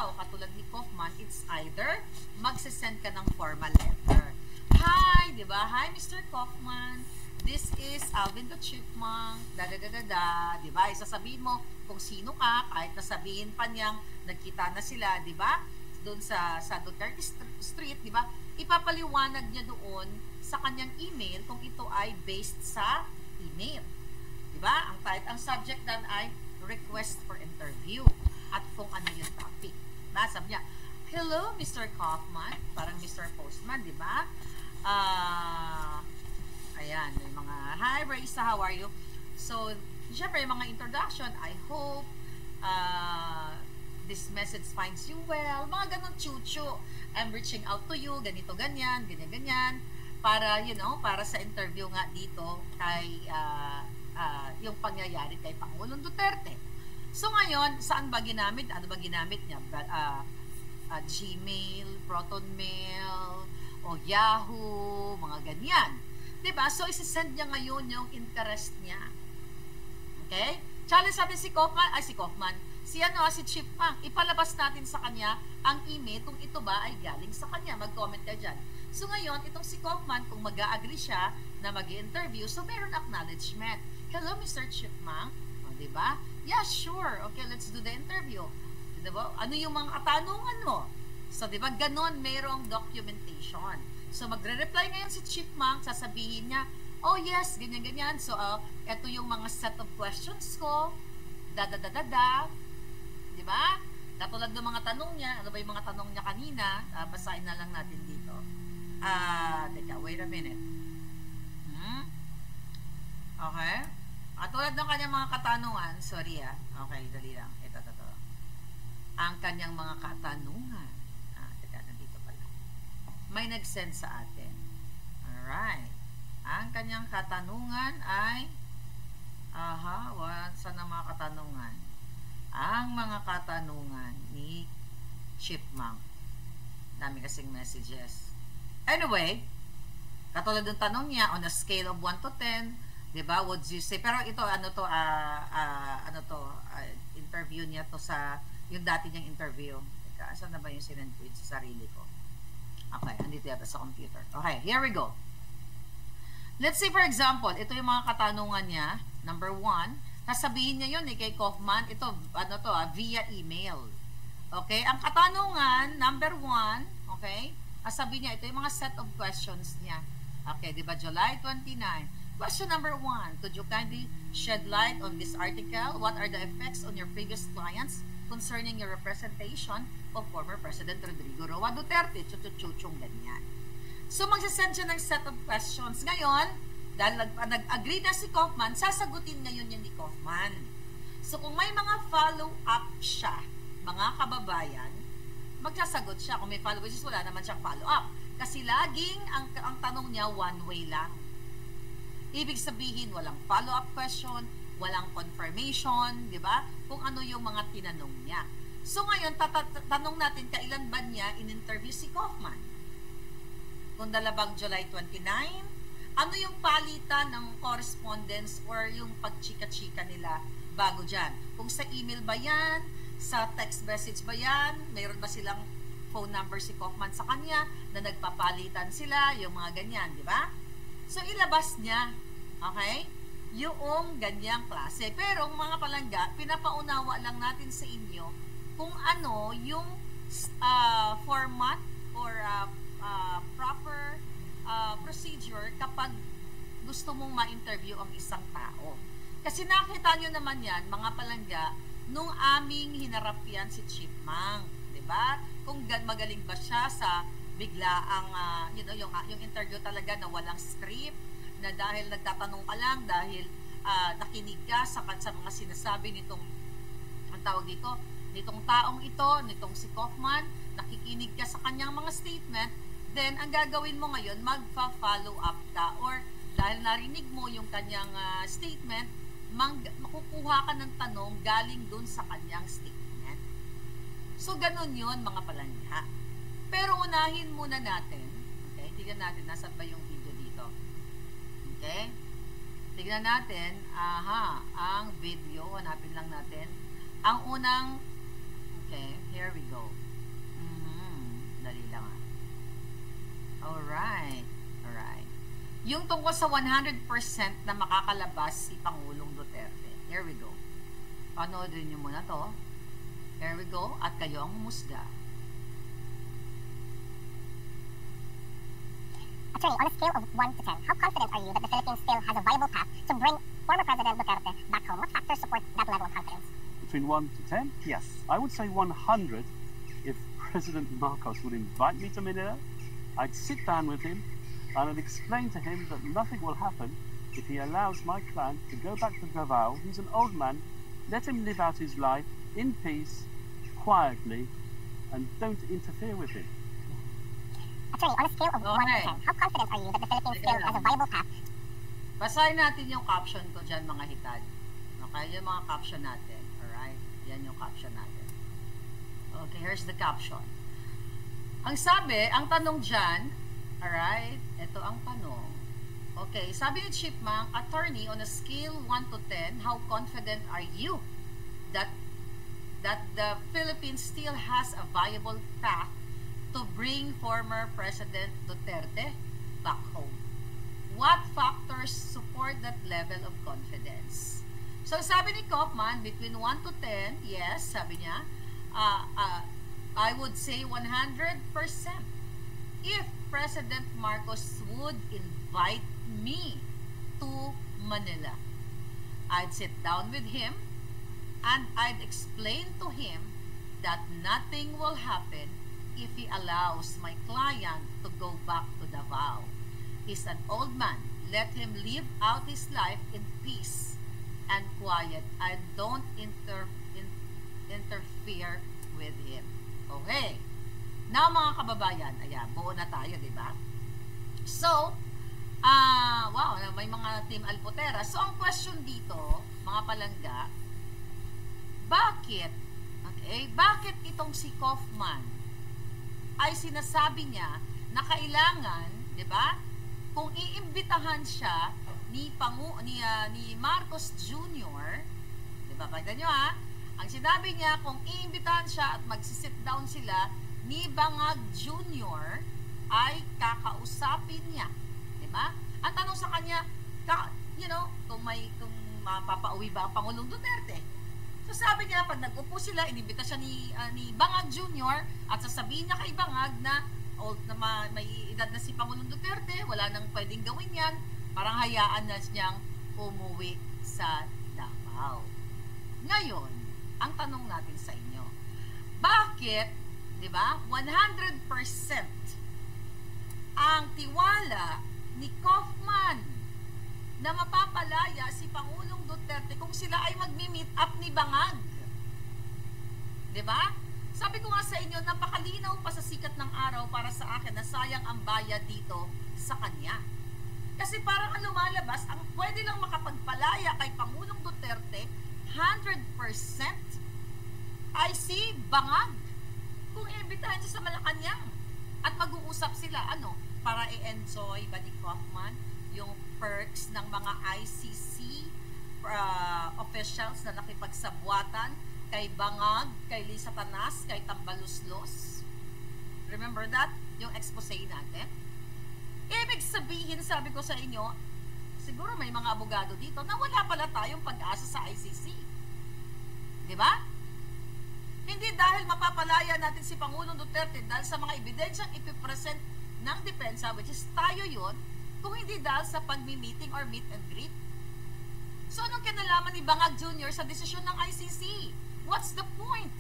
ikaw, katulad ni Kaufman, it's either magsisend ka ng formal letter. Hi, di ba? Hi, Mr. Kaufman. This is Alvin the Chipmunk. Di ba? Isasabihin mo kung sino ka, kahit nasabihin pa niyang nagkita na sila, di ba? Doon sa Duterte Street, di ba? Ipapaliwanag niya doon sa kanyang email kung ito ay based sa email. Di ba? Ang subject dan ay request for interview at kung ano yung topic. Sabi niya, hello, Mr. Kaufman. Parang Mr. Postman, di ba? Ayan, may mga, hi, Raisa, how are you? So, syempre, yung mga introduction, I hope this message finds you well. Mga ganun, chuchu. I'm reaching out to you, ganito, ganyan, ganyan, para, para sa interview nga dito kay, yung pangyayari kay Pangulong Duterte. So, ngayon, saan ba ginamit? Ano ba ginamit niya? Gmail, ProtonMail, o Yahoo, mga ganyan. Diba? So, isisend niya ngayon yung interest niya. Okay? Challenge natin si Kaufman, si Chipmunk. Ipalabas natin sa kanya ang email kung ito ba ay galing sa kanya. Mag-comment ka dyan. So, ngayon, itong si Kaufman, kung mag-a-agree siya na mag-i-interview, so meron acknowledgement. Hello, Mr. Chipmunk. O, diba? Yeah, sure. Okay, let's do the interview. Diba? Ano yung mga katanungan mo? So, diba? Ganon, merong documentation. So, magre-reply ngayon si Chipmunk, sasabihin niya, oh yes, ganyan-ganyan. So, ito yung mga set of questions ko. Diba? Katulad ng mga tanong niya, ano ba yung mga tanong niya kanina? Basahin na lang natin dito. Teka, wait a minute. Okay. Katulad ng kanyang mga katanungan, sorry okay, dali lang. Ito. Ang kanyang mga katanungan. Teka, nandito pala. May nag-send sa atin. Alright. Ang kanyang katanungan ay saan ang mga katanungan? Ang mga katanungan ni Chipmunk. Dami kasing messages. Anyway, katulad ng tanong niya, on a scale of 1 to 10, diba, would you say, pero ito, interview niya to sa, yung dati niyang interview. Teka, saan na ba yung sinend ko sa sarili ko? Okay, andito yata sa computer. Okay, here we go. Let's say, for example, ito yung mga katanungan niya. Number 1, sasabihin niya yun kay Kaufman, ito, via email. Okay, ang katanungan, number 1, okay, sasabihin niya, ito yung mga set of questions niya. Okay, di ba, July 29. Question number 1, could you kindly shed light on this article? What are the effects on your previous clients concerning your representation of former President Rodrigo Roa Duterte? Chuchuchung ganyan. So, magsasend siya ng set of questions. Ngayon, dahil nag-agree na si Kaufman, sasagutin ngayon yan ni Kaufman. So, kung may mga follow-up siya, mga kababayan, magsasagot siya. Kung may follow-up, wala naman siyang follow-up. Kasi laging, ang tanong niya, one way lang. Ibig sabihin, walang follow-up question, walang confirmation, di ba? Kung ano yung mga tinanong niya. So, ngayon, tanong natin, kailan ba niya in-interview si Kaufman? Kung dalabang July 29, ano yung palitan ng correspondence or yung pagchika-chika nila bago dyan? Kung sa email ba yan, sa text message ba yan, mayroon ba silang phone number si Kaufman sa kanya na nagpapalitan sila, yung mga ganyan, di ba? So, ilabas niya, okay? Yung ganyang klase. Pero, mga palangga, pinapaunawa lang natin sa inyo kung ano yung format or proper procedure kapag gusto mong ma-interview ang isang tao. Kasi nakita nyo naman yan, mga palangga, nung aming hinarap yan si Chipmunk, diba? Kung magaling ba siya sa biglaang, yung interview talaga na walang script, na dahil nagtatanong ka lang, dahil nakinig ka sa mga sinasabi nitong, ang tawag dito, nitong taong ito, nitong si Kaufman, nakikinig ka sa kanyang mga statement, then ang gagawin mo ngayon, magpa-follow up ka, or dahil narinig mo yung kanyang statement, makukuha ka ng tanong galing dun sa kanyang statement. So, ganun yun, mga palangga. Pero unahin muna natin, okay, tignan natin, nasaan ba yung video dito? Okay? Tignan natin, ang video, hanapin lang natin. Ang unang, Okay, here we go. Dali lang ah. Alright. Yung tungkol sa 100% na makakalabas si Pangulong Duterte. Here we go. Panoodin niyo muna to. Here we go. At kayo ang humusga. Attorney, on a scale of 1 to 10, how confident are you that the Philippines still has a viable path to bring former President Duterte back home? What factors support that level of confidence? Between 1 to 10? Yes. I would say 100 if President Marcos would invite me to Manila. I'd sit down with him and I'd explain to him that nothing will happen if he allows my clan to go back to Davao. He's an old man. Let him live out his life in peace, quietly, and don't interfere with him. Attorney, on a scale of 1 to 10, how confident are you that the Philippines still has a viable path? Basahin natin yung caption ko dyan, mga hitad. Okay, yung mga caption natin. Alright? Yan yung caption natin. Okay, here's the caption. Ang sabi, ang tanong dyan, alright, ito ang tanong. Okay, sabi ni Chipmunk, attorney, on a scale 1 to 10, how confident are you that the Philippines still has a viable path to bring former President Duterte back home? What factors support that level of confidence? So, sabi ni Kaufman, between 1 to 10, yes, sabi niya, I would say 100%. If President Marcos would invite me to Manila, I'd sit down with him and I'd explain to him that nothing will happen if he allows my client to go back to Davao. He's an old man. Let him live out his life in peace and quiet. And don't interfere with him. Okay. Now, mga kababayan, ayan, buo na tayo, di ba? So, wow, may mga Team Alpotera. So, ang question dito, mga palangga, bakit itong si Kaufman ay sinasabi niya na kailangan, di ba, kung iimbitahan siya ni Marcos Jr., di ba, pakita nyo ha, ang sinabi niya, kung iimbitahan siya at magsisit down sila ni Bangag Jr., ay kakausapin niya. Diba? Ang tanong sa kanya, kung mapapauwi ba ang Pangulong Duterte? So sabi niya, pag nag-upo sila, inimbita siya ni Bangag Jr. at sasabihin niya kay Bangag na may edad na si Pangulong Duterte, wala nang pwedeng gawin yan, parang hayaan na niyang umuwi sa Davao. Ngayon, ang tanong natin sa inyo, bakit, di ba, 100% ang tiwala ni Kaufman na mapapalaya si Pangulong Duterte kung sila ay magmi-meet up ni Bangag? Di ba? Sabi ko nga sa inyo, napakalinaw pa sa sikat ng araw para sa akin na sayang ang bayad dito sa kanya. Kasi parang ang lumalabas, ang pwede lang makapagpalaya kay Pangulong Duterte 100% ay si Bangag. Kung iimbitahan siya sa Malacanang at mag-uusap sila, para i-enjoy ba ni Kaufman yung perks ng mga ICC officials na nakipagsabwatan kay Bangag, kay Lisa Tanas, kay Tambaluslos. Remember that? Yung expose natin? Ibig sabihin, sabi ko sa inyo, siguro may mga abogado dito na wala pala tayong pag-asa sa ICC. Di ba? Hindi dahil mapapalaya natin si Pangulong Duterte dahil sa mga ebidensyang ipipresent ng depensa, which is tayo yun, kung hindi dahil sa pagmi-meeting or meet and greet. So, anong kinalaman ni Bangag Jr. sa desisyon ng ICC? What's the point?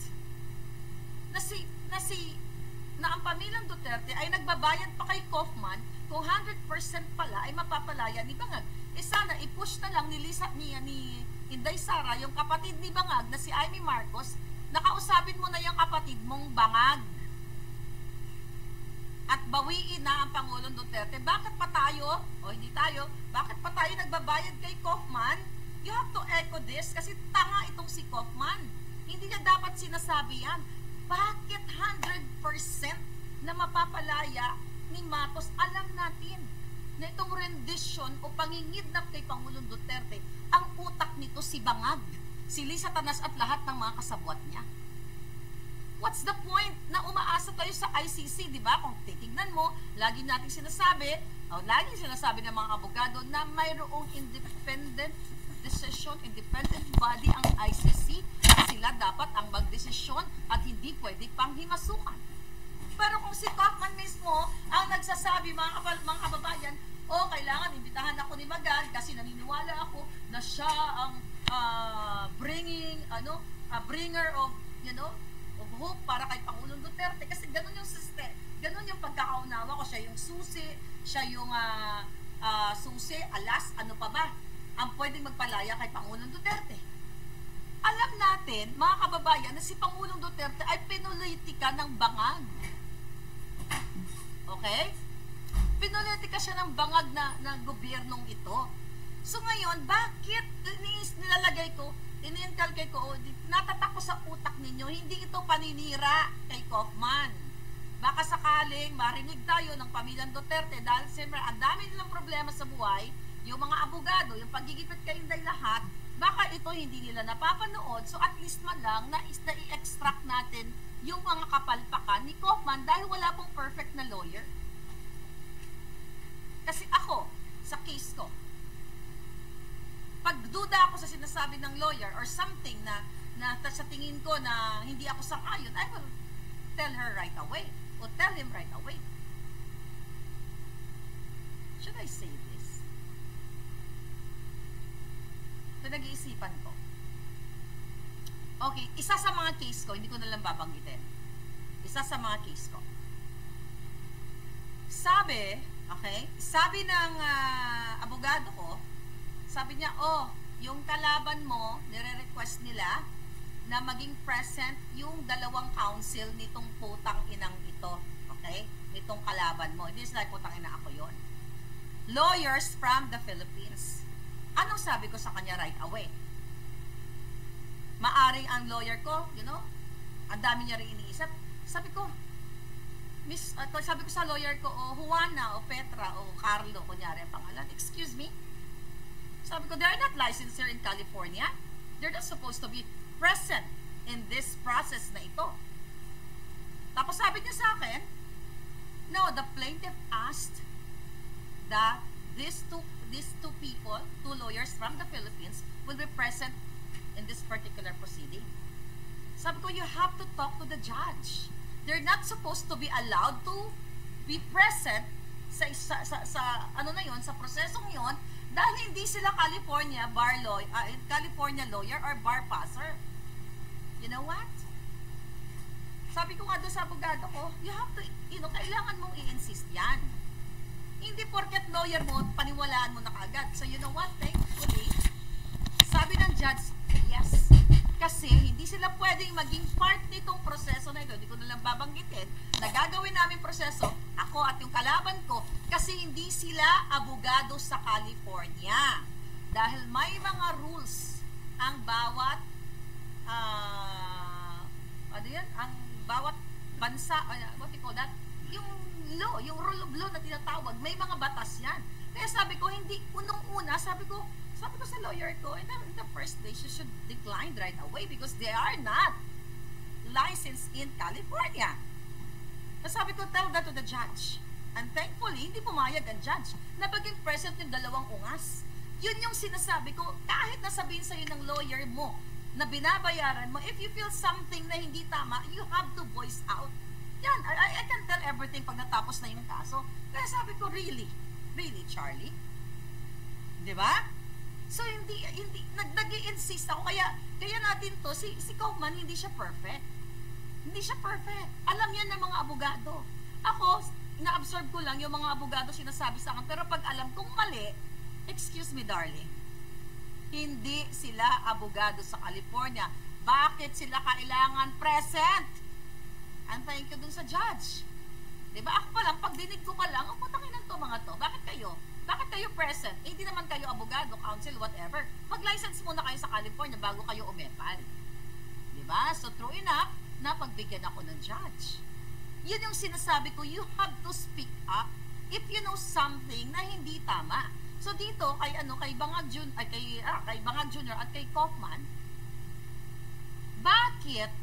Na ang pamilyang Duterte ay nagbabayad pa kay Kaufman kung 100% pala ay mapapalaya ni Bangag. Sana i-push na lang ni Inday Sara, yung kapatid ni Bangag na si Amy Marcos, nakausapin mo na yung kapatid mong Bangag. At bawiin na ang Pangulong Duterte. Bakit pa tayo, o hindi tayo, bakit pa tayo nagbabayad kay Kaufman? You have to echo this kasi tanga itong si Kaufman. Hindi niya dapat sinasabi yan. Bakit 100% na mapapalaya ni Matos? Alam natin na itong rendition o pangingidnap kay Pangulong Duterte, ang utak nito si Bangag, si Lisa Tanas at lahat ng mga kasabwat niya. What's the point na umaasa tayo sa ICC, di ba? Kung titignan mo, lagi nating sinasabi, o lagi sinasabi ng mga abogado na mayroong independent decision, independent body ang ICC, sila dapat ang magdesisyon at hindi pwede pang himasukan. Pero kung si Kaufman mismo ang nagsasabi, mga kababayan, kailangan imbitahan ako ni Magan kasi naniniwala ako na siya ang bringer of, of hope para kay Pangulong Duterte, kasi ganun yung system, ganun yung pagkakaunawa ko, siya yung susi, siya yung susi, alas, ano pa ba ang pwedeng magpalaya kay Pangulong Duterte. Alam natin, mga kababayan, na si Pangulong Duterte ay pinulitika ng bangag. Okay? Pinulitika siya ng bangag na gobyernong ito. So ngayon, bakit nilalagay ko, iniinkalkay ko, natatak ko sa utak ninyo, hindi ito paninira kay Kaufman. Baka sakaling marinig tayo ng pamilyang Duterte dahil siyempre ang dami nilang problema sa buhay, yung mga abogado, yung pagigipit kay Inday lahat, baka ito hindi nila napapanood. So at least man lang na i-extract natin yung mga kapalpakan ni Kaufman dahil wala pong perfect na lawyer. Kasi ako, sa case ko, pagduda ako sa sinasabi ng lawyer or something na sa tingin ko na hindi ako sang-ayon, I will tell her right away o tell him right away. Should I say this? Pinag-iisipan ko. Okay, isa sa mga case ko, hindi ko na lang babanggitin. Isa sa mga case ko. Sabi ng abogado ko, sabi niya, yung kalaban mo, nire-request nila na maging present yung dalawang counsel nitong putang inang ito. Okay? Nitong kalaban mo. Hindi sila putang ina, ako yon. Lawyers from the Philippines. Anong sabi ko sa kanya right away? Maaring ang lawyer ko, ang dami niya rin iniisip. Sabi ko sa lawyer ko, Juana, o Petra, o Carlo, kunyari ang pangalan, excuse me? Sabi ko, they're not licensed here in California. They're not supposed to be present in this process na ito. Tapos sabi niya sa akin, no, the plaintiff asked that these two people, two lawyers from the Philippines, will be present in this particular proceeding. Sabi ko, you have to talk to the judge. They're not supposed to be allowed to be present sa prosesong yon dahil hindi sila California lawyer or bar passer. You know what? Sabi ko nga doon sa abogado ko, you have to, kailangan mong i-insist yan. Hindi porket lawyer mo, paniwalaan mo na kaagad. So you know what? Thankfully, sabi ng judge, yes. Kasi hindi sila pwedeng maging part nitong proseso na ito. Hindi ko nalang babanggitin na gagawin namin proseso, ako at yung kalaban ko, kasi hindi sila abogado sa California. Dahil may mga rules ang bawat ang bawat bansa, what you call that? Yung law, yung rule of law na tinatawag, may mga batas yan. Kaya sabi ko, hindi, unang-una, sabi ko sa lawyer ko, in the first place, you should decline right away because they are not licensed in California. Sabi ko, tell that to the judge. And thankfully, hindi pumayag ang judge na maging present yung dalawang ungas. Yun yung sinasabi ko, kahit nasabihin sa'yo ng lawyer mo na binabayaran mo, if you feel something na hindi tama, you have to voice out. Yan, I can tell everything pag natapos na yung kaso. Kaya sabi ko, really, Charlie? Di ba? So, hindi nag-i-insist ako. Kaya natin to, si Kaufman, hindi siya perfect. Hindi siya perfect. Alam yan ng mga abogado. Ako, na-absorb ko lang yung mga abogado sinasabi sa akin. Pero pag alam kong mali, excuse me, darling, hindi sila abogado sa California. Bakit sila kailangan present? And thank you dun sa judge. Diba? Ako pa lang, pag dinig ko pa lang, putangin to mga to. Bakit kayo present? Hindi naman kayo abogado, counsel, whatever. Mag-license muna kayo sa California bago kayo umepal. Diba? So, true enough, napagbigyan ako ng judge. Yun yung sinasabi ko, you have to speak up if you know something na hindi tama. So, dito, kay Bangag Jr. at kay Kaufman, bakit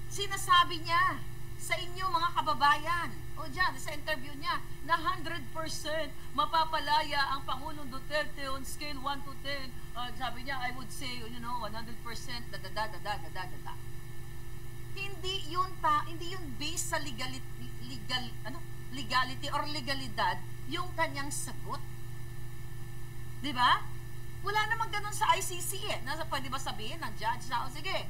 sinasabi niya sa inyo mga kababayan, o dyan, sa interview niya, na 100% mapapalaya ang Pangulong Duterte on scale 1 to 10. Sabi niya, I would say, 100%, da. Hindi yun based sa legality or legalidad yung kanyang sagot. Di ba? Wala namang ganun sa ICC eh. Pwede ba sabihin ng judge na, sige,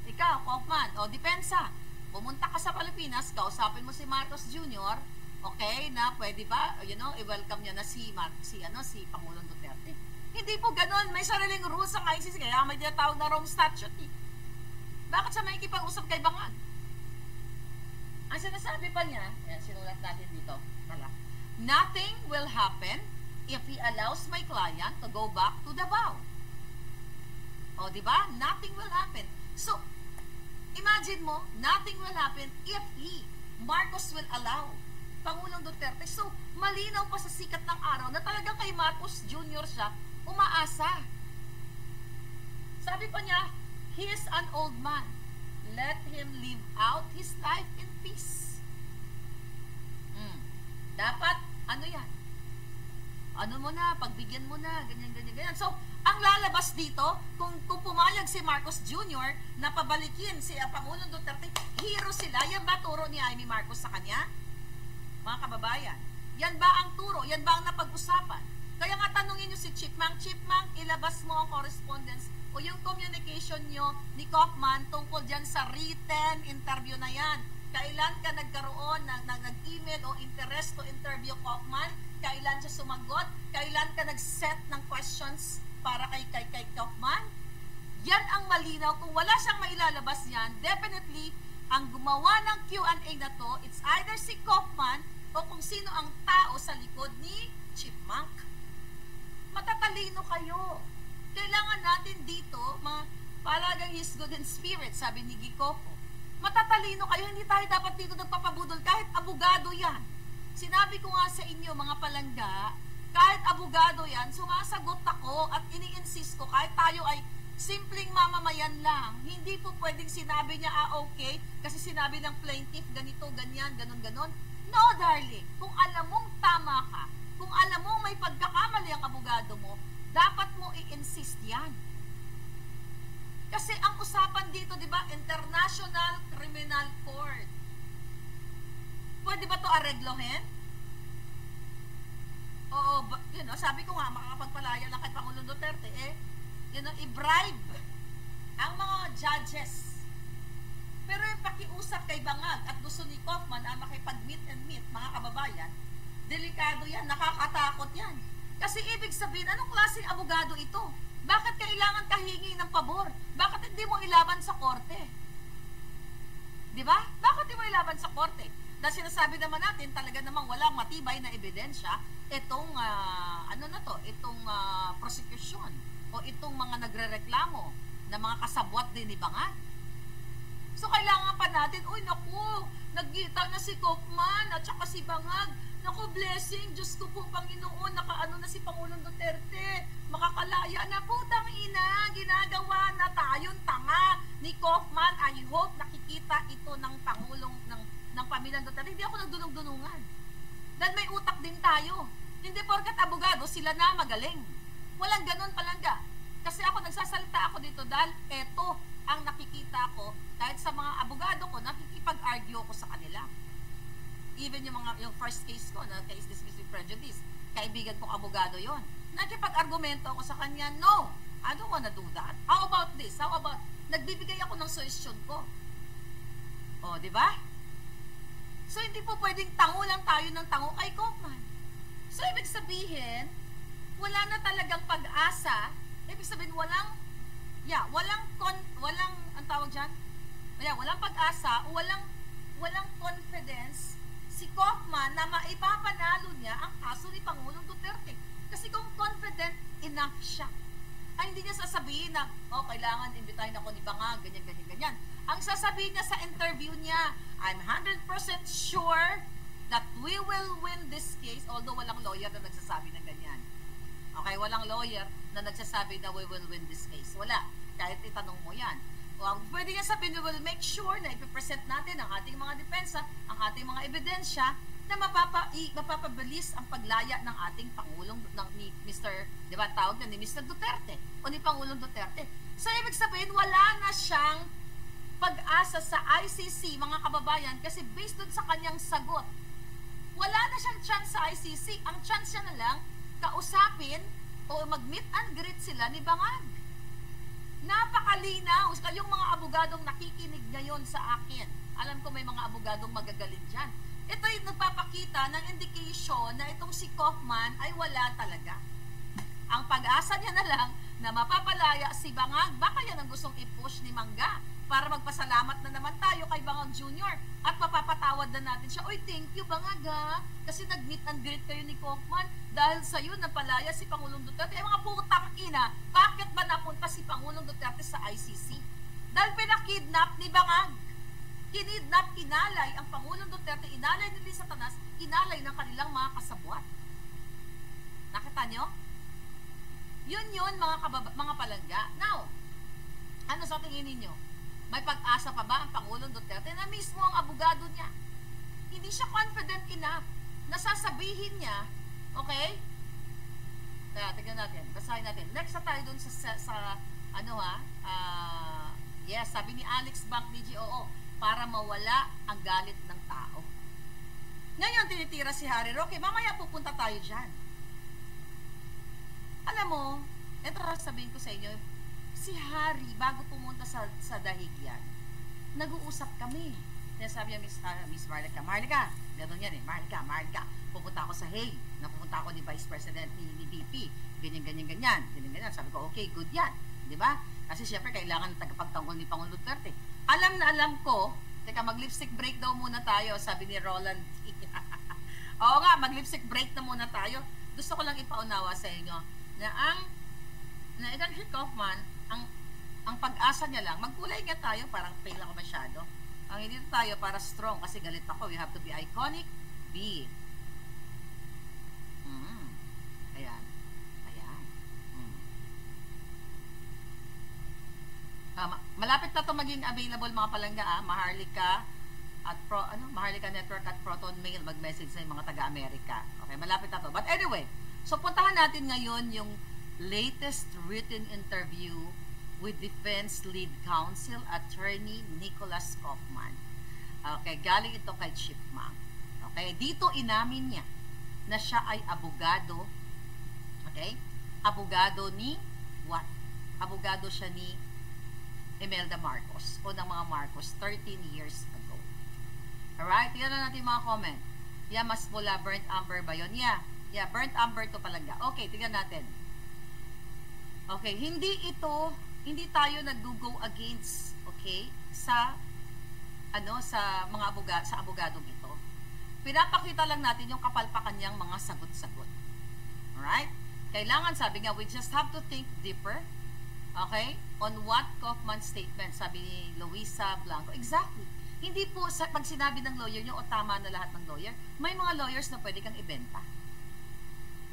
ikaw, Kaufman, depensa, pumunta ka sa Pilipinas, kausapin mo si Marcos Jr., okay, na pwede ba, i-welcome niya na si Pangulong Duterte. Hindi po ganun. May sariling rules ang ICC, kaya may tinatawag na Rome Statute eh. Bakit siya may ikipag-usap kay Bangag? Ang sinasabi pa niya, sinulat natin dito, nothing will happen if he allows my client to go back to Davao. O, di ba? Nothing will happen. So, imagine mo, nothing will happen if Marcos will allow Pangulong Duterte. So, malinaw pa sa sikat ng araw na talagang kay Marcos Jr. siya umaasa. Sabi pa niya, he is an old man. Let him live out his life in peace. Dapat, yan? Ano mo na, pagbigyan mo na, ganyan. So, ang lalabas dito, kung pumayag si Marcos Jr. na pabalikin si Pangulong Duterte, hero sila. Yan ba turo ni Amy Marcos sa kanya? Mga kababayan, yan ba ang turo? Yan ba ang napag-usapan? Kaya nga tanungin nyo si Chipmang, ilabas mo ang correspondence o yung communication nyo ni Kaufman tungkol dyan sa written interview na yan. Kailan ka nagkaroon nag-email o interest to interview Kaufman? Kailan siya sumagot? Kailan ka nag-set ng questions para kay Kaufman? Yan ang malinaw. Kung wala siyang mailalabas yan, definitely, ang gumawa ng Q&A na to, it's either si Kaufman o kung sino ang tao sa likod ni Chipmunk. Matatalino kayo. Kailangan natin dito, palagang his good in spirit, sabi ni Gikopo. Matatalino kayo, hindi tayo dapat dito nagpapabudol, kahit abogado yan. Sinabi ko nga sa inyo, mga palangga, kahit abogado yan, sumasagot ako at ini-insist ko, kahit tayo ay simpleng mamamayan lang, hindi po pwedeng sinabi niya, okay, kasi sinabi ng plaintiff, ganito, ganyan, ganon. No, darling, kung alam mong tama ka, kung alam mong may pagkakamali ang abogado mo, dapat mo i-insist yan. Kasi ang usapan dito, di ba, International Criminal Court. Pwede ba to areglohin? Oo, sabi ko nga, makakapagpalaya lang kay Pangulong Duterte, i-bribe ang mga judges. Pero yung pakiusap kay Bangag at gusto ni Kaufman na makipag-meet and meet, mga kababayan, delikado yan, nakakatakot yan. Kasi ibig sabihin, anong klaseng abogado ito? Bakit kailangan kahingi ng pabor? Bakit hindi mo ilaban sa korte? Di ba? Bakit hindi mo ilaban sa korte? Dahil sinasabi naman natin, talaga namang walang matibay na ebidensya itong, itong prosecution o itong mga nagrereklamo na mga kasabwat din ni Bangag. So, kailangan pa natin, nagkita na si Kaufman at saka si Bangag. Naku, blessing, Diyos ko po, Panginoon, nakaano na si Pangulong Duterte, makakalaya na, putang ina, ginagawa na tayong tanga ni Kaufman. I hope nakikita ito ng Pangulong ng pamilyang Duterte. Hindi ako nagdunong-dunungan. Dahil may utak din tayo. Hindi porkat abogado, sila na magaling. Walang ganun palangga. Kasi ako, nagsasalita ako dito dahil eto ang nakikita ko, kahit sa mga abogado ko, nakikipag-argue ko sa kanila. Even yung first case ko, na case dismissed with prejudice, kaibigan kong abogado yon. Nakipag-argumento ako sa kanya, no, I don't wanna do that. How about this? How about, nagbibigay ako ng suggestion ko. O, di ba? So, hindi po pwedeng tango lang tayo ng tango kay Kaufman. So, ibig sabihin, wala na talagang pag-asa. Ibig sabihin, walang ang tawag dyan? Walang pag-asa, walang confidence si Kaufman na maipapanalo niya ang kaso ni Pangulong Duterte. Kasi kung confident enough siya, ay hindi niya sasabihin na, kailangan imbitahin ako ni Bangag, ganyan. Ang sasabihin niya sa interview niya, I'm 100% sure that we will win this case, although walang lawyer na nagsasabi ng ganyan. Okay, walang lawyer na nagsasabi na we will win this case. Wala. Kahit itanong mo yan. Pwede niya sabihin, we will make sure na ipipresent natin ang ating mga depensa, ang ating mga ebidensya, na mapapabilis ang paglaya ng ating Pangulong, ni Mr. Di ba, tawag na ni Mr. Duterte, o ni Pangulong Duterte. So, ibig sabihin, wala na siyang pag-asa sa ICC, mga kababayan, kasi based dun sa kanyang sagot, wala na siyang chance sa ICC. Ang chance niya na lang, kausapin o mag-meet and greet sila ni Bangag. Napakalinaw. Kayong mga abogadong nakikinig ngayon sa akin, alam ko may mga abogadong magagaling dyan. Ito yung nagpapakita ng indication na itong si Kaufman ay wala talaga. Ang pag-asa niya na lang na mapapalaya si Bangag, baka yan ang gustong i-push ni Mangga para magpasalamat na naman tayo kay Bangag Jr. at mapapatawad na natin siya. Oy, thank you Bangag ha, kasi nag-meet and greet kayo ni Kaufman dahil sa iyo napalaya si Pangulong Duterte. Ay mga putang ina, bakit ba napunta si Pangulong Duterte sa ICC? Dahil pinakidnap ni Bangag. Kinidnap, inalay ang Pangulong Duterte, inalay ni Satanas, inalay ng kanilang mga kasabwat. Nakita nyo? Yun mga palangga. Now, ano sa tingin ninyo? May pag-asa pa ba ang Pangulong Duterte na mismo ang abogado niya? Hindi siya confident enough na sasabihin niya, okay? Kaya, tignan natin, basahin natin. Next na tayo dun yes, sabi ni Alex Bank DGOO, para mawala ang galit ng tao. Ngayon, tinitira si Harry Roque. Mamaya pupunta tayo dyan. Alam mo, ito sabihin ko sa inyo, si Harry, bago pumunta sa dahig yan, nag-uusap kami. Kaya sabi niya, Miss Marlica, gano'n yan Marlica, pupunta ako sa Hague, napupunta ako ni Vice President ni VP, ganyan. Sabi ko, okay, good yan. Diba? Kasi syempre, kailangan ng tagapagtanggol ni Pangulong Duterte. Alam na alam ko, teka, mag-lipstick break daw muna tayo, sabi ni Roland. Oo nga, mag-lipstick break na muna tayo. Gusto ko lang ipaunawa sa inyo na itong si Kaufman, ang pag-asa niya lang, magkulay nga tayo, parang pale ako masyado. Ang hindi tayo para strong, kasi galit ako, we have to be iconic, be. Ayan. Malapit na ito maging available mga palangga, Maharlika at Maharlika Network at Proton Mail, mag-message sa mga taga-Amerika. Okay, malapit na ito. But anyway, so puntahan natin ngayon yung latest written interview with Defense Lead Counsel Attorney Nicholas Kaufman. Okay, galing ito kay Chief Mang. Okay, dito inamin niya na siya ay abogado. Okay? Abogado ni what? Abogado siya ni Imelda Marcos o ng mga Marcos 13 years ago. Alright? Tingnan na natin mga comment. Yeah, mas mula burnt amber ba yun? Yeah, burnt amber to palangga. Okay, tingnan natin. Okay, hindi tayo nag-go against, okay, sa mga abogadong ito. Pinapakita lang natin yung kapalpakan niyang mga sagot-sagot. Alright? Kailangan, sabi nga, we just have to think deeper, okay, on what Kaufman's statement, sabi ni Luisa Blanco. Exactly. Hindi po, pag sinabi ng lawyer nyo, o tama na lahat ng lawyer, may mga lawyers na pwede kang ibenta.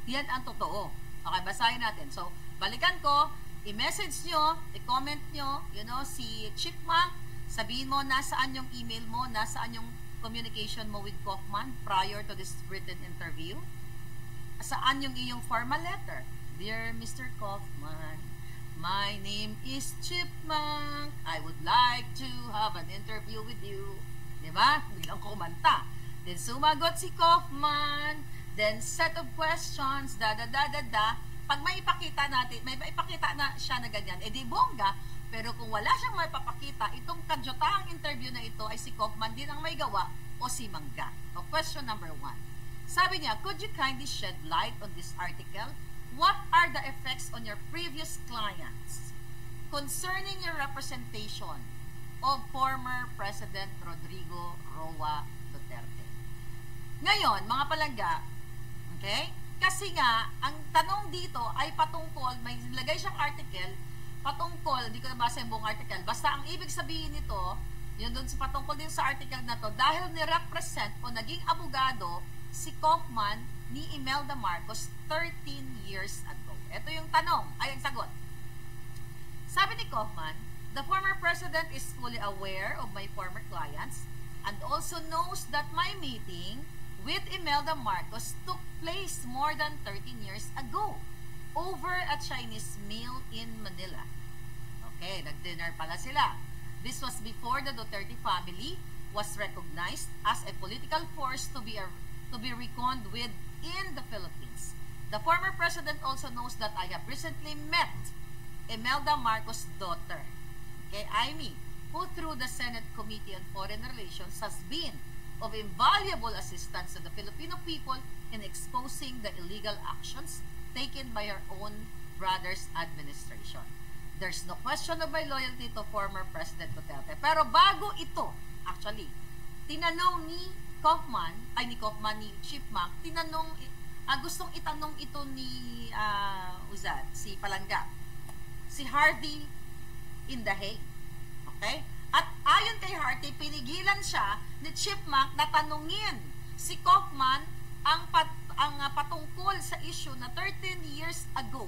Yan ang totoo. Okay, basahin natin. So, balikan ko, i-message nyo, i-comment nyo, si Chief Mang, sabihin mo, nasaan yung email mo, nasaan yung communication mo with Kaufman prior to this written interview, saan yung iyong formal letter. Dear Mr. Kaufman, my name is Chief Mang. I would like to have an interview with you. Diba? Bilang kumanta. Then sumagot si Kaufman. Then set of questions, Pag may ipakita natin, may ipakita na siya na ganyan, edi bongga. Pero kung wala siyang may papakita, itong kadyotahang interview na ito ay si Kaufman din ang may gawa o si Mangga. O question number 1. Sabi niya, could you kindly shed light on this article? What are the effects on your previous clients concerning your representation of former President Rodrigo Roa Duterte? Ngayon, mga palangga, okay? Kasi nga, ang tanong dito ay patungkol, may nilagay siyang article, patungkol, hindi ko nabasa yung buong article, basta ang ibig sabihin nito, yun doon sa patungkol din sa article na to, dahil ni-represent o naging abogado si Kaufman ni Imelda Marcos 13 years ago. Ito yung tanong, ay ang sagot. Sabi ni Kaufman, The former president is fully aware of my former clients and also knows that my meeting with Imelda Marcos took place more than 13 years ago over a Chinese meal in Manila. Okay, nag-dinner pala sila. This was before the Duterte family was recognized as a political force to be reckoned with in the Philippines. The former president also knows that I have recently met Imelda Marcos' daughter, okay, Amy, who through the Senate Committee on Foreign Relations has been of invaluable assistance to the Filipino people in exposing the illegal actions taken by her own brother's administration. There's no question of my loyalty to former President Duterte. Pero bago ito, actually, tinanong ni Chief Mac, gustong itanong ito ni si Palanga, si Harvey in The Hague. Okay? At ayon kay Harvey, pinigilan siya ni Chief Mac na tanungin si Kaufman ang patungkol sa issue na 13 years ago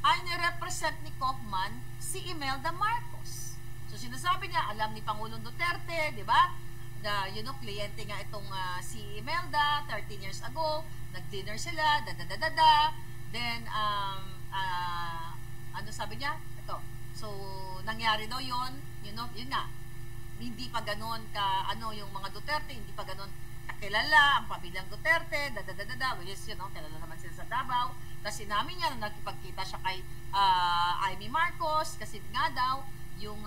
ay nirepresent ni Kaufman si Imelda Marcos. So sinasabi niya, alam ni Pangulong Duterte, di ba? Na, kliyente nga itong si Imelda 13 years ago, nag-dinner sila, Then, ano sabi niya? Ito. So, nangyari daw yun nga. Hindi pa ganoon yung mga Duterte, hindi pa ganoon kakilala ang pamilyang Duterte, which is, kilala naman sila sa Davao. Tapos sinabi niya na nakipagkita siya kay Amy Marcos kasi nga daw yung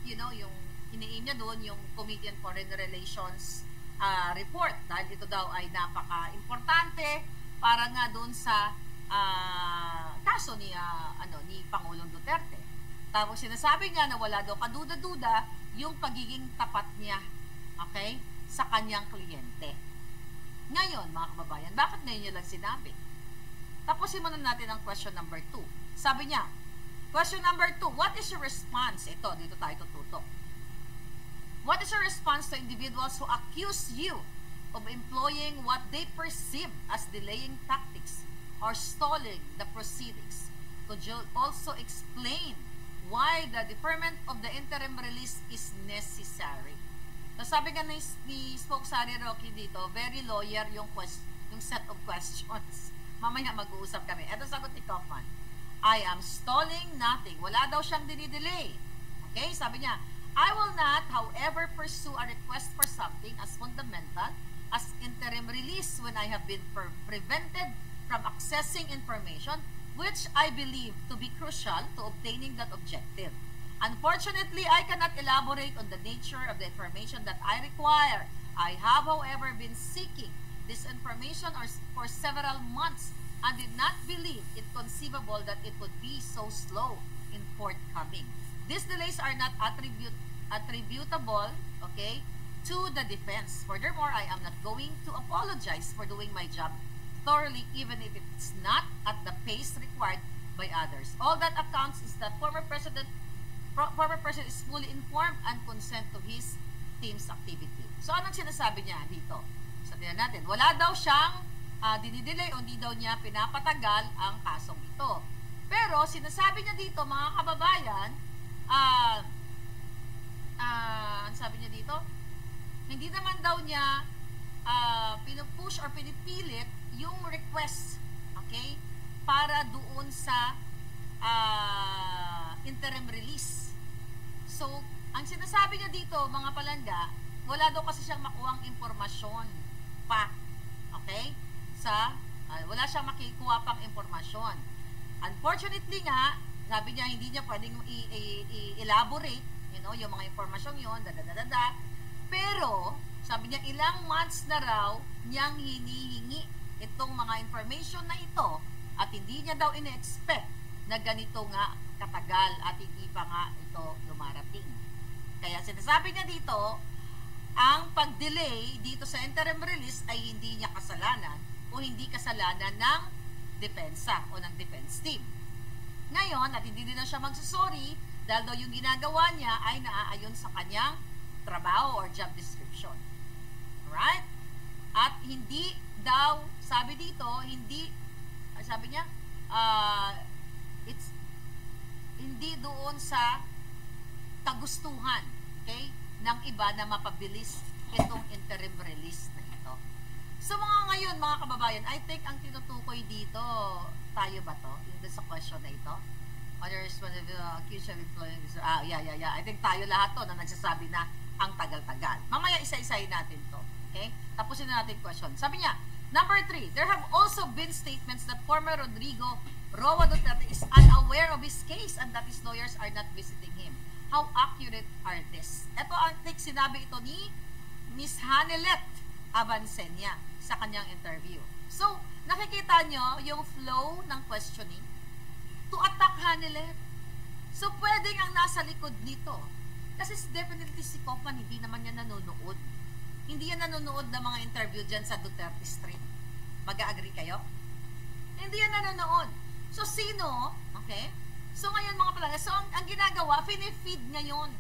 yung iniim niya doon yung Committee on Foreign Relations report dahil ito daw ay napaka-importante para nga doon sa kaso ni Pangulong Duterte. Tapos sinasabi niya na wala daw kaduda-duda yung pagiging tapat niya, okay, sa kanyang kliyente. Ngayon, mga kababayan, bakit ngayon niya lang sinabi? Tapusin muna natin ang question number 2. Sabi niya, question number 2, what is your response? Ito, dito tayo tututok. What is your response to individuals who accuse you of employing what they perceive as delaying tactics or stalling the proceedings? Could you also explain why the deferment of the interim release is necessary? So sabi nga ni Spokesari Rocky dito, very lawyer yung set of questions. Mamaya mag-uusap kami. Ito sagot ni Kaufman. I am stalling nothing. Wala daw siyang dinidelay. Okay? Sabi niya, I will not, however, pursue a request for something as fundamental as interim release when I have been prevented from accessing information which I believe to be crucial to obtaining that objective. Unfortunately, I cannot elaborate on the nature of the information that I require. I have, however, been seeking this information for several months and did not believe it conceivable that it would be so slow in forthcoming. These delays are not attributable, okay, to the defense. Furthermore, I am not going to apologize for doing my job thoroughly, even if it's not at the pace required by others. All that accounts is that former president is fully informed and consent to his team's activity. So, anong sinasabi niya dito? Sabihan natin, wala daw siyang dinidelay o hindi daw niya pinapatagal ang kasong ito. Pero, sinasabi niya dito, mga kababayan, ano sabi niya dito? Hindi naman daw niya pinupush or pinipilit yung request, okay, para doon sa interim release. So, ang sinasabi niya dito, mga palangga, wala daw kasi siyang makuhang impormasyon pa, okay, wala siyang makikuha pang impormasyon. Unfortunately nga, sabi niya, hindi niya pwedeng i-elaborate, yung mga impormasyon yun, Pero, sabi niya, ilang months na raw niyang hinihingi itong mga information na ito at hindi niya daw ina-expect na ganito nga katagal at hindi pa nga ito lumarating. Kaya sinasabi niya dito, ang pag-delay dito sa interim release ay hindi niya kasalanan o hindi kasalanan ng depensa o ng defense team. Ngayon, at hindi din na siya magsasorry dahil daw yung ginagawa niya ay naaayon sa kanyang trabaho or job description. Alright? At hindi daw, sabi dito, sabi niya, it's hindi doon sa kagustuhan, okay, ng iba na mapabilis itong interim release na ito. So mga ngayon, mga kababayan, I think ang tinutukoy dito, tayo ba to? Yung sa question na ito? Others, one of the accused of employing, yeah. I think tayo lahat to na nagsasabi na ang tagal-tagal. Mamaya isa-isahin natin to. Okay? Tapusin na natin question. Sabi niya, number 3, there have also been statements that former Rodrigo Roa Duterte is unaware of his case and that his lawyers are not visiting him. How accurate are this? Ito ang sinabi ito ni Miss Hanelet Abansenia sa kanyang interview. So, nakikita nyo yung flow ng questioning to attack Hanelet. So, pwedeng ang nasa likod nito. Kasi definitely si Kaufman, hindi naman yan nanonood. Hindi yan nanonood ng mga interview dyan sa Duterte Street. Mag-agree kayo? Hindi yan nanonood. So, sino? Okay? So, ngayon mga palangga, so ang ginagawa, pinifeed niya yun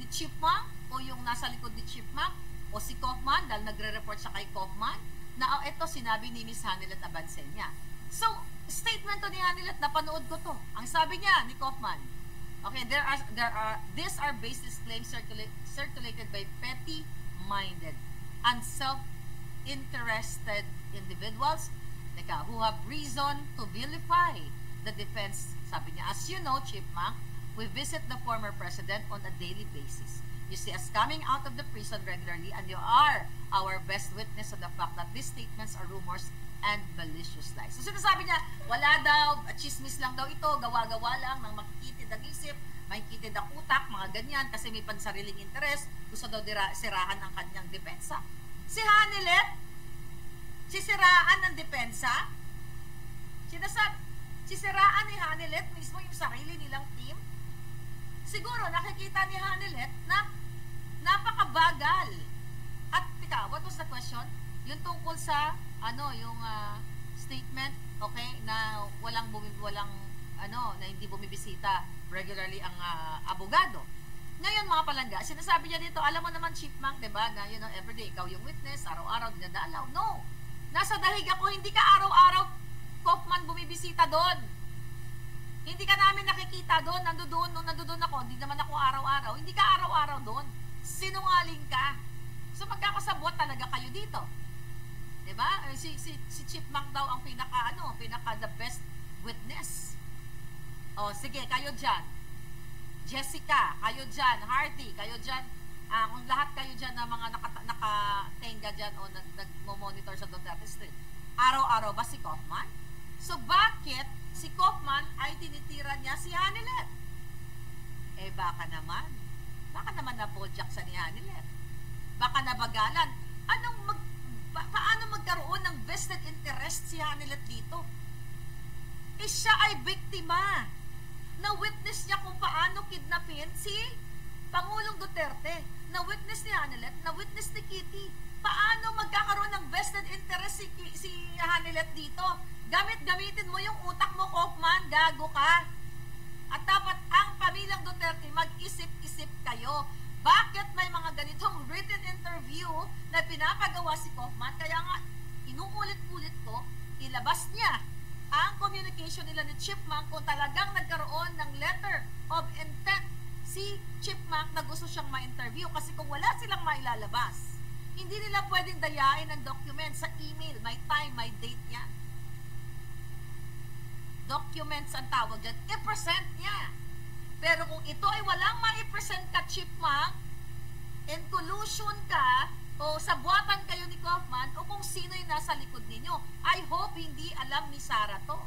ni Chipmunk o yung nasa likod ni Chipmunk o si Kaufman dahil nagre-report siya kay Kaufman na ito sinabi ni Miss Hanelet Abansenia. So, statement to ni Hanelet, napanood ko to. Ang sabi niya ni Kaufman, okay, these are baseless claims circulated by petty-minded and self-interested individuals who have reason to vilify the defense. Sabi niya, as you know, Chipmunk, we visit the former president on a daily basis. You see us coming out of the prison regularly and you are our best witness of the fact that these statements are rumors and malicious lies. So sinasabi niya, wala daw, chismis lang daw ito, gawa-gawa lang ng makikitid ang isip, makikitid ang utak, mga ganyan, kasi may pansariling interes, gusto daw sirahan ang kanyang depensa. Si Hanelet, sisiraan ng depensa, sisiraan ni Hanelet mismo yung sarili nilang team. Siguro nakikita ni Hanelet na napakabagal. At tika, what was the question? Yung tungkol sa yung statement, okay, na na hindi bumibisita regularly ang abogado. Ngayon mga palangga, sinasabi niya dito, alam mo naman Chipmunk, 'di ba, na everyday ikaw yung witness, araw-araw dinadalaw. No. Nasa dahig ako, hindi ka araw-araw Kaufman bumibisita doon. Hindi ka namin nakikita doon, nandoon ako, hindi naman ako araw-araw. Hindi ka araw-araw doon. Sinungaling ka. So magkakasabwat talaga kayo dito. 'Di ba? Si Chipmunk daw ang pinaka the best witness. O sige, kayo diyan. Jessica, kayo diyan, Hardy, kayo diyan. Kung lahat kayo diyan na mga nakatenga diyan o nagmo-monitor sa Duterte Street. Araw-araw ba si Kaufman? So bakit si Kaufman ay tinitira niya si Hanelet? Baka naman nabojak sa ni Hanelet. Baka nabagalan. Paano magkaroon ng vested interest si Hanelet dito? Siya ay biktima. Na-witness niya kung paano kidnapin si Pangulong Duterte. Na-witness ni Hanelet, na-witness ni Kitty. Paano magkakaroon ng vested interest si Hanelet dito? Gamitin mo yung utak mo, Kaufman, gago ka. At dapat ang pamilyang Duterte, mag-isip-isip kayo. Bakit may mga ganitong written interview na pinapagawa si Kaufman? Kaya nga, inuulit-ulit ko, ilabas niya ang communication nila ni Chipmunk kung talagang nagkaroon ng letter of intent si Chipmunk na gusto siyang ma-interview. Kasi kung wala silang mailalabas, hindi nila pwedeng dayain ang document sa email. May time, may date yan. Documents ang tawag dyan. I-present niya. Pero kung ito ay walang ma-present ka, Chipmunk, in collusion ka, o sabuatan kayo ni Kaufman, o kung sino yung nasa likod ninyo, I hope hindi alam ni Sara to.